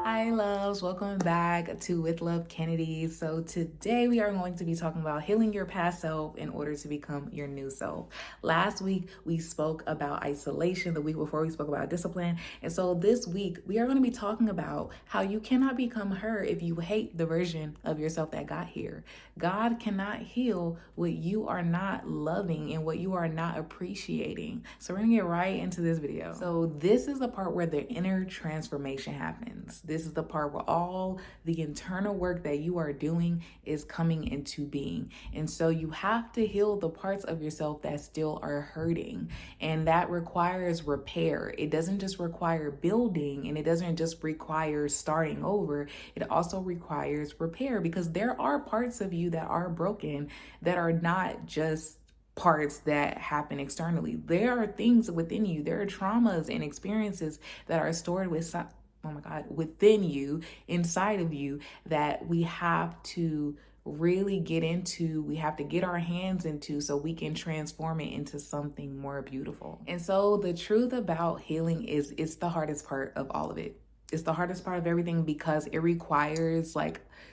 Hi loves, welcome back to With Love Kennedy. So today we are going to be talking about healing your past self in order to become your new self. Last week we spoke about isolation, the week before we spoke about discipline. And so this week we are going to be talking about how you cannot become her if you hate the version of yourself that got here. God cannot heal what you are not loving and what you are not appreciating. So we're going to get right into this video. So this is the part where the inner transformation happens. This is the part where all the internal work that you are doing is coming into being. And so you have to heal the parts of yourself that still are hurting. And that requires repair. It doesn't just require building, and it doesn't just require starting over. It also requires repair, because there are parts of you that are broken that are not just parts that happen externally. There are things within you. There are traumas and experiences that are stored within you, inside of you, that we have to really get into, we have to get our hands into, so we can transform it into something more beautiful. And so the truth about healing is it's the hardest part of all of it. It's the hardest part of everything, because it requires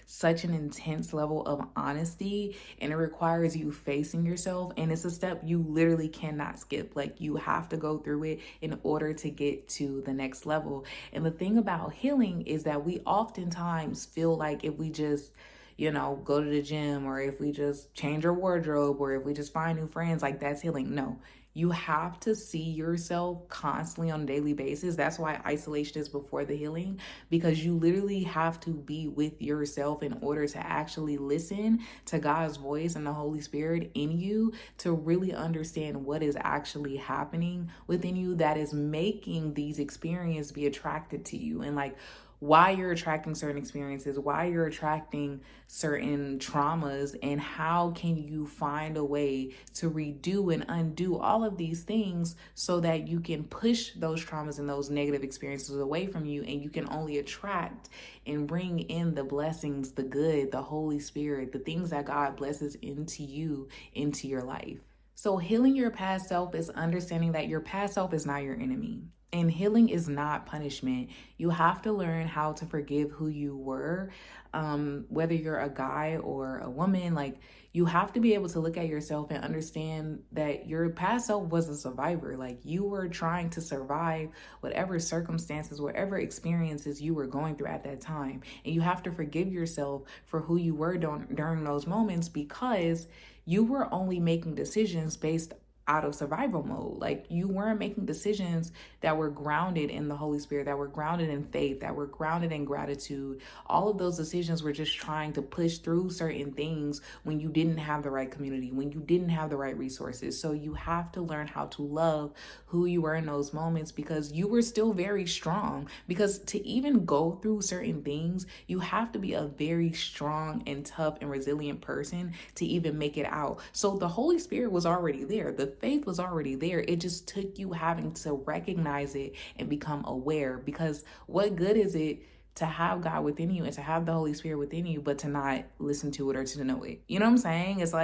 such an intense level of honesty, and it requires you facing yourself, and it's a step you literally cannot skip. You have to go through it in order to get to the next level. And the thing about healing is that we oftentimes feel like if we just go to the gym, or if we just change our wardrobe, or if we just find new friends, that's healing. No, you have to see yourself constantly on a daily basis. That's why isolation is before the healing, because you literally have to be with yourself in order to actually listen to God's voice and the Holy Spirit in you, to really understand what is actually happening within you that is making these experiences be attracted to you, and why you're attracting certain experiences, why you're attracting certain traumas, and how can you find a way to redo and undo all of these things so that you can push those traumas and those negative experiences away from you, and you can only attract and bring in the blessings, the good, the Holy Spirit, the things that God blesses into you, into your life. So healing your past self is understanding that your past self is not your enemy. And healing is not punishment. You have to learn how to forgive who you were, whether you're a guy or a woman. You have to be able to look at yourself and understand that your past self was a survivor. You were trying to survive whatever circumstances, whatever experiences you were going through at that time. And you have to forgive yourself for who you were during those moments, because you were only making decisions based out of survival mode. You weren't making decisions that were grounded in the Holy Spirit, that were grounded in faith, that were grounded in gratitude. All of those decisions were just trying to push through certain things when you didn't have the right community, when you didn't have the right resources. So you have to learn how to love who you were in those moments, because you were still very strong. Because to even go through certain things, you have to be a very strong and tough and resilient person to even make it out. So the Holy Spirit was already there. The faith was already there. It just took you having to recognize it and become aware, because what good is it to have God within you and to have the Holy Spirit within you, but to not listen to it or to know it? You know what I'm saying? It's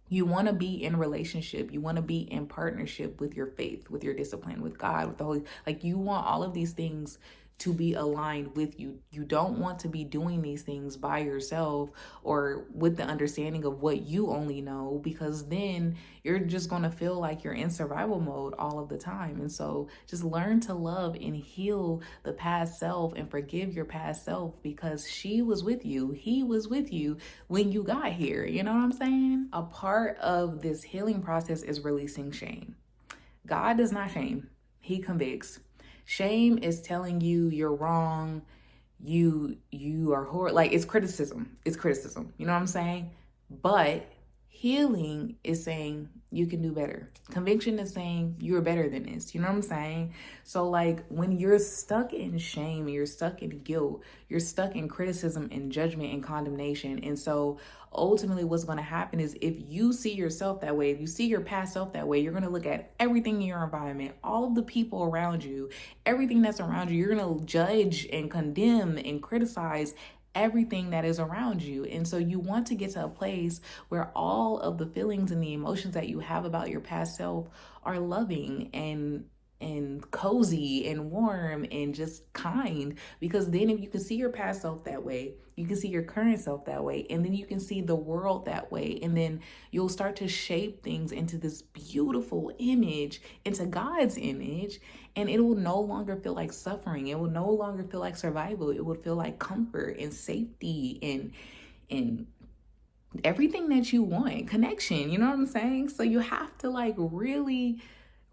you want to be in relationship. You want to be in partnership with your faith, with your discipline, with God, with the Holy. You want all of these things to be aligned with you. You don't want to be doing these things by yourself or with the understanding of what you only know, because then you're just going to feel like you're in survival mode all of the time. And so just learn to love and heal the past self and forgive your past self, because she was with you. He was with you when you got here. You know what I'm saying? A part of this healing process is releasing shame. God does not shame. He convicts. Shame is telling you you're wrong, you are horrible. It's criticism. It's criticism. You know what I'm saying? But healing is saying you can do better. Conviction is saying you're better than this. You know what I'm saying? So when you're stuck in shame, you're stuck in guilt, you're stuck in criticism and judgment and condemnation. And so ultimately what's going to happen is, if you see yourself that way, if you see your past self that way, you're going to look at everything in your environment, all of the people around you, everything that's around you. You're going to judge and condemn and criticize everything that is around you. And so you want to get to a place where all of the feelings and the emotions that you have about your past self are loving and cozy and warm and just kind. Because then if you can see your past self that way, you can see your current self that way, and then you can see the world that way, and then you'll start to shape things into this beautiful image, into God's image, and it will no longer feel like suffering. It will no longer feel like survival. It will feel like comfort and safety and everything that you want, connection, you know what I'm saying? So you have to like really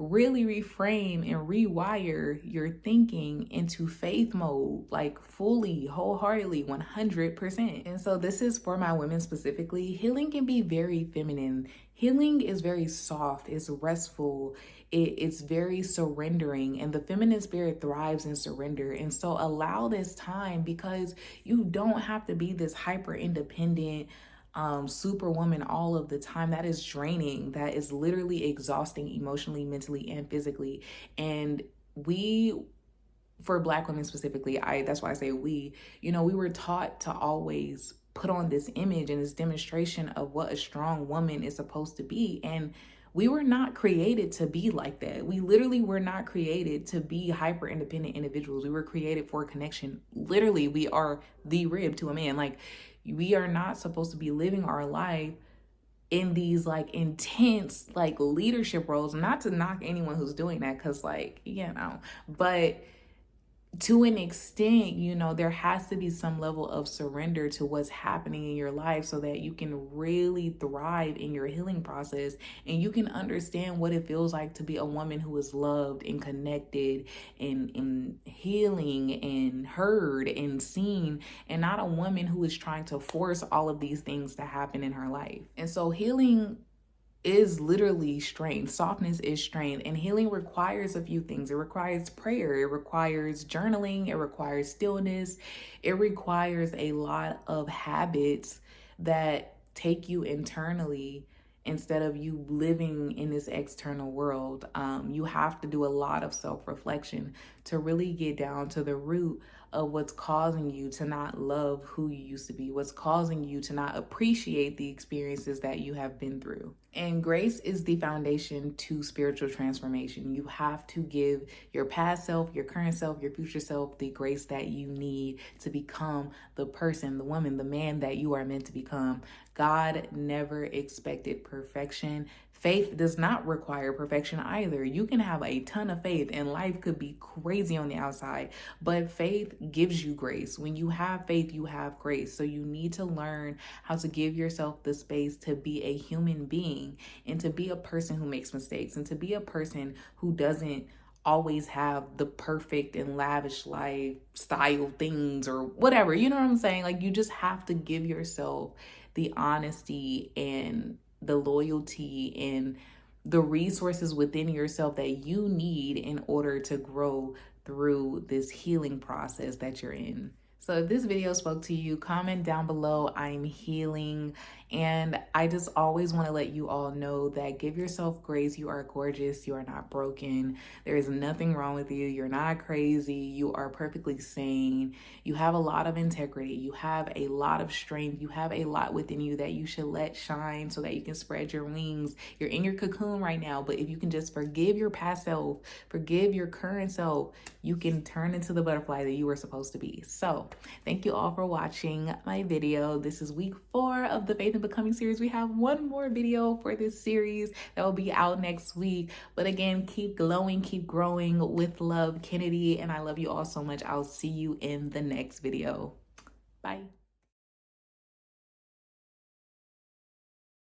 reframe and rewire your thinking into faith mode, like fully, wholeheartedly, 100%. And so this is for my women specifically. Healing can be very feminine. Healing is very soft, it's restful, it's very surrendering, and the feminine spirit thrives in surrender. And so allow this time, because you don't have to be this hyper independent superwoman all of the time. That is draining. That is literally exhausting emotionally, mentally, and physically. And we, for Black women specifically, that's why I say we, we were taught to always put on this image and this demonstration of what a strong woman is supposed to be. And we were not created to be like that. We literally were not created to be hyper independent individuals. We were created for connection. Literally, we are the rib to a man. Like, we are not supposed to be living our life in these like intense like leadership roles. Not to knock anyone who's doing that, because but to an extent, there has to be some level of surrender to what's happening in your life so that you can really thrive in your healing process, and you can understand what it feels like to be a woman who is loved and connected and healing and heard and seen, and not a woman who is trying to force all of these things to happen in her life. And so healing is literally strength. Softness is strength. And healing requires a few things. It requires prayer. It requires journaling. It requires stillness. It requires a lot of habits that take you internally instead of you living in this external world. You have to do a lot of self-reflection to really get down to the root of what's causing you to not love who you used to be, what's causing you to not appreciate the experiences that you have been through. And grace is the foundation to spiritual transformation. You have to give your past self, your current self, your future self the grace that you need to become the person, the woman, the man that you are meant to become. God never expected perfection. Faith does not require perfection either. You can have a ton of faith and life could be crazy on the outside, but faith gives you grace. When you have faith, you have grace. So you need to learn how to give yourself the space to be a human being and to be a person who makes mistakes and to be a person who doesn't always have the perfect and lavish lifestyle things or whatever. You know what I'm saying? Like, you just have to give yourself the honesty and the loyalty and the resources within yourself that you need in order to grow through this healing process that you're in. So if this video spoke to you, comment down below. I'm healing. And I just always want to let you all know that give yourself grace. You are gorgeous. You are not broken. There is nothing wrong with you. You're not crazy. You are perfectly sane. You have a lot of integrity. You have a lot of strength. You have a lot within you that you should let shine so that you can spread your wings. You're in your cocoon right now, but if you can just forgive your past self, forgive your current self, you can turn into the butterfly that you were supposed to be. So thank you all for watching my video. This is week 4 of the Faith and Becoming series. We have one more video for this series that will be out next week. But again, keep glowing, keep growing with love, Kennedy. And I love you all so much. I'll see you in the next video. Bye.